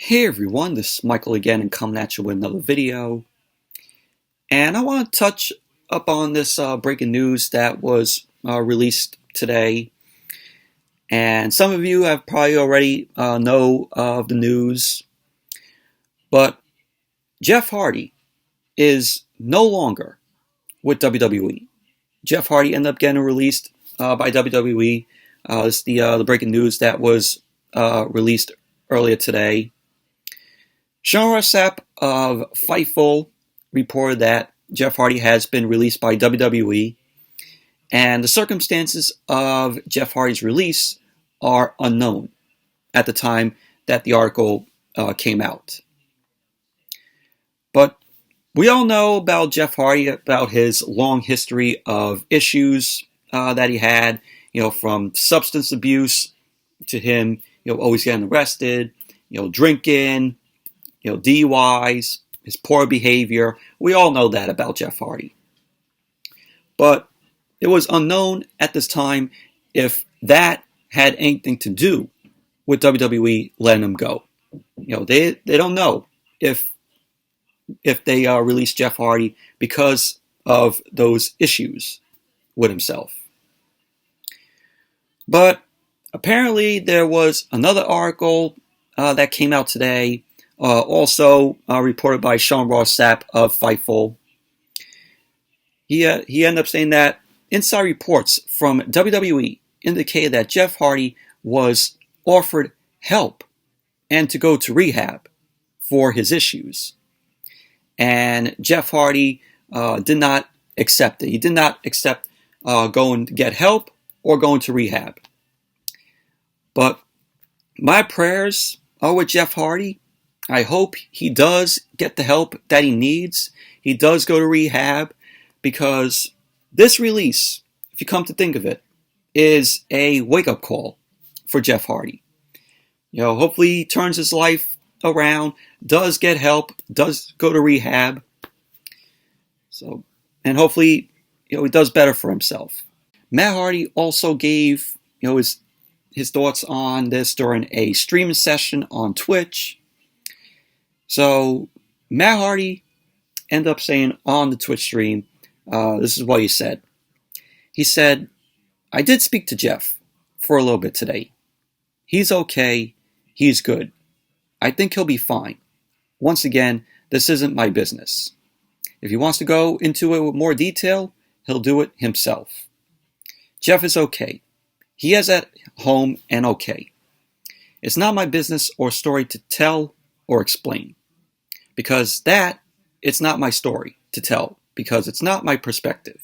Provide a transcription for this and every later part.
Hey everyone, this is Michael again and coming at you with another video. And I want to touch up on this breaking news that was released today. And some of you have probably already know of the news. But Jeff Hardy is no longer with WWE. Jeff Hardy ended up getting released by WWE. It's the breaking news that was released earlier today. Sean Ross Sapp of Fightful reported that Jeff Hardy has been released by WWE, and the circumstances of Jeff Hardy's release are unknown at the time that the article came out. But we all know about Jeff Hardy, about his long history of issues that he had, from substance abuse to him, always getting arrested, drinking, DUIs, his poor behavior. We all know that about Jeff Hardy. But it was unknown at this time if that had anything to do with WWE letting him go. They don't know if they released Jeff Hardy because of those issues with himself. But apparently there was another article that came out today, also reported by Sean Ross Sapp of Fightful. He ended up saying that inside reports from WWE indicated that Jeff Hardy was offered help and to go to rehab for his issues. And Jeff Hardy did not accept it. He did not accept going to get help or going to rehab. But my prayers are with Jeff Hardy. I hope he does get the help that he needs. He does go to rehab, because this release, if you come to think of it, is a wake-up call for Jeff Hardy. Hopefully he turns his life around, does get help, does go to rehab. And hopefully, he does better for himself. Matt Hardy also gave, his thoughts on this during a streaming session on Twitch. So Matt Hardy ended up saying on the Twitch stream, this is what he said. He said, "I did speak to Jeff for a little bit today. He's okay. He's good. I think he'll be fine. Once again, this isn't my business. If he wants to go into it with more detail, he'll do it himself. Jeff is okay. He is at home and okay. It's not my business or story to tell or explain. Because it's not my story to tell, because it's not my perspective."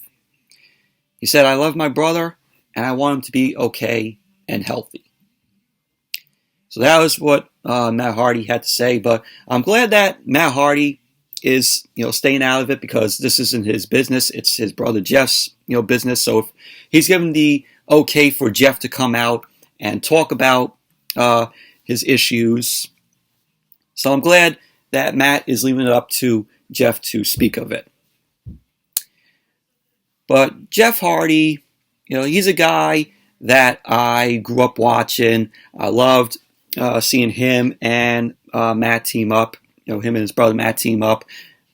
He said, "I love my brother, and I want him to be okay and healthy." So that was what Matt Hardy had to say. But I'm glad that Matt Hardy is, staying out of it, because this isn't his business. It's his brother Jeff's, business. So if he's given the okay for Jeff to come out and talk about his issues, so I'm glad that Matt is leaving it up to Jeff to speak of it. But Jeff Hardy, he's a guy that I grew up watching. I loved seeing him and Matt team up. Him and his brother Matt team up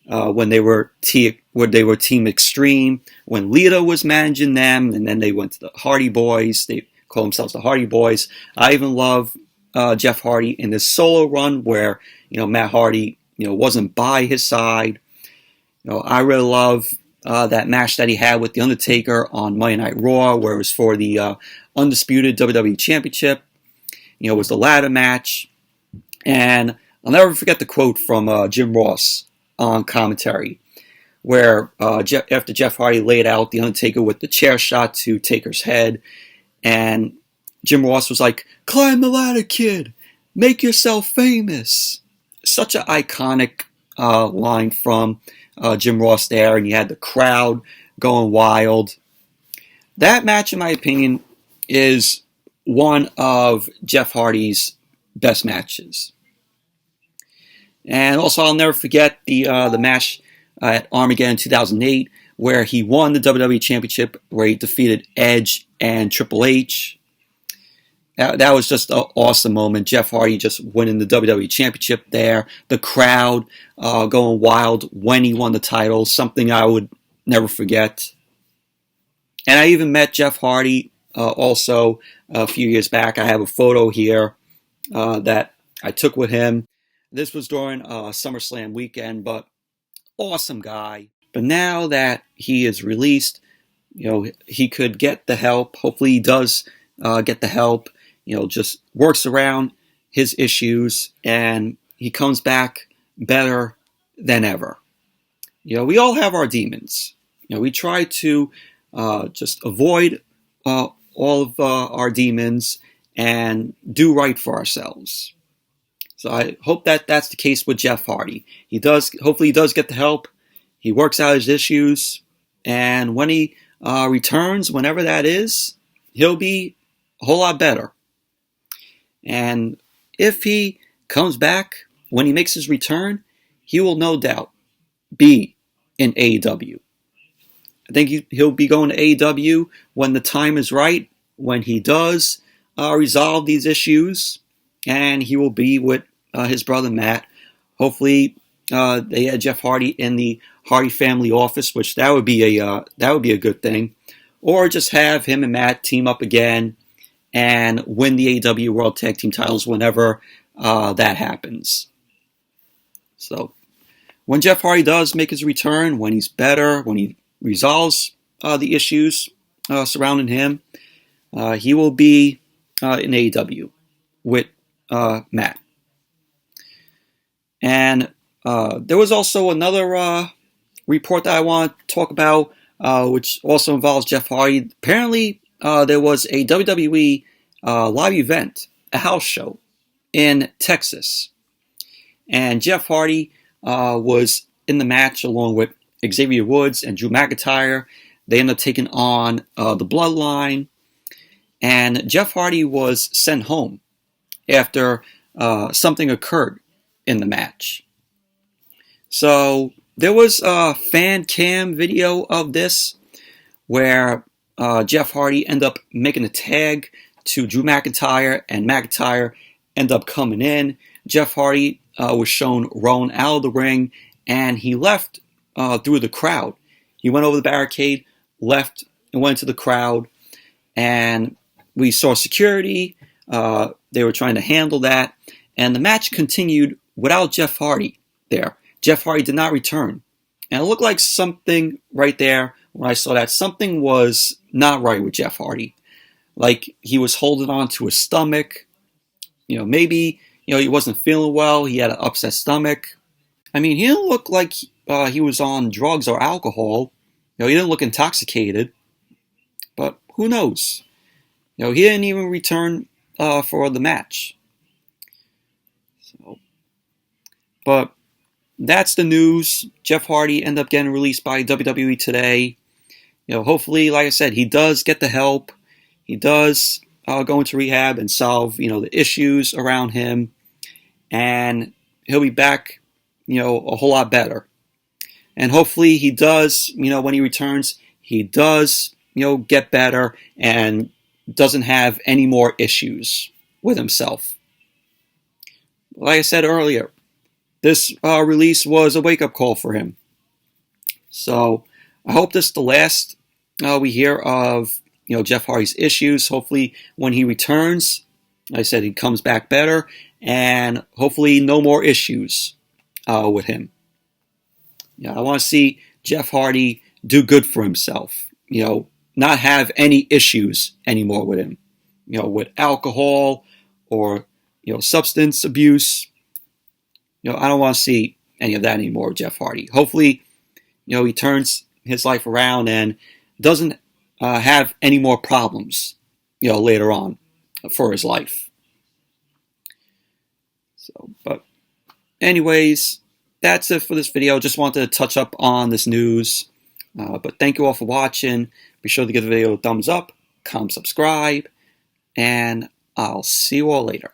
when they were Team Extreme, when Lita was managing them, and then they went to the Hardy Boys. They call themselves the Hardy Boys. I even love Jeff Hardy in this solo run where Matt Hardy wasn't by his side. I really love that match that he had with The Undertaker on Monday Night Raw, where it was for the undisputed WWE Championship. It was the ladder match. And I'll never forget the quote from Jim Ross on commentary, where after Jeff Hardy laid out The Undertaker with the chair shot to Taker's head, and Jim Ross was like, "Climb the ladder, kid. Make yourself famous." Such an iconic line from Jim Ross there, and you had the crowd going wild. That match, in my opinion, is one of Jeff Hardy's best matches. And also, I'll never forget the match at Armageddon 2008, where he won the WWE Championship, where he defeated Edge and Triple H. That was just an awesome moment. Jeff Hardy just winning the WWE Championship there. The crowd going wild when he won the title, something I would never forget. And I even met Jeff Hardy also a few years back. I have a photo here that I took with him. This was during SummerSlam weekend, but awesome guy. But now that he is released, he could get the help. Hopefully he does get the help. Just works around his issues and he comes back better than ever. We all have our demons. We try to just avoid all of our demons and do right for ourselves. So I hope that that's the case with Jeff Hardy. Hopefully he does get the help. He works out his issues. And when he returns, whenever that is, he'll be a whole lot better. And if he comes back, when he makes his return, he will no doubt be in AEW. I think he'll be going to AEW when the time is right, when he does resolve these issues, and he will be with his brother Matt. Hopefully, they had Jeff Hardy in the Hardy family office, which that would be a good thing, or just have him and Matt team up again and win the AEW World Tag Team titles whenever that happens. So, when Jeff Hardy does make his return, when he's better, when he resolves the issues surrounding him, he will be in AEW with Matt. And there was also another report that I want to talk about, which also involves Jeff Hardy. Apparently, there was a WWE live event, a house show in Texas. And Jeff Hardy was in the match along with Xavier Woods and Drew McIntyre. They ended up taking on the Bloodline. And Jeff Hardy was sent home after something occurred in the match. So there was a fan cam video of this where Jeff Hardy ended up making a tag to Drew McIntyre, and McIntyre ended up coming in. Jeff Hardy was shown rolling out of the ring, and he left through the crowd. He went over the barricade, left, and went to the crowd, and we saw security. They were trying to handle that, and the match continued without Jeff Hardy there. Jeff Hardy did not return, and it looked like something right there when I saw that. Something was not right with Jeff Hardy. Like he was holding on to his stomach. Maybe he wasn't feeling well. He had an upset stomach. I mean, he didn't look like he was on drugs or alcohol. He didn't look intoxicated. But who knows? He didn't even return for the match. But that's the news. Jeff Hardy ended up getting released by WWE today. Hopefully, like I said, he does get the help. He does go into rehab and solve, the issues around him. And he'll be back, a whole lot better. And hopefully he does, when he returns, he does, get better and doesn't have any more issues with himself. Like I said earlier, this release was a wake-up call for him. So I hope this is the last we hear of, Jeff Hardy's issues. Hopefully when he returns, like I said, he comes back better, and hopefully no more issues with him. I want to see Jeff Hardy do good for himself. Not have any issues anymore with him. With alcohol or, substance abuse. I don't want to see any of that anymore with Jeff Hardy. Hopefully, he turns his life around and doesn't have any more problems, later on for his life. So, but anyways, that's it for this video. Just wanted to touch up on this news. But thank you all for watching. Be sure to give the video a thumbs up, comment, subscribe, and I'll see you all later.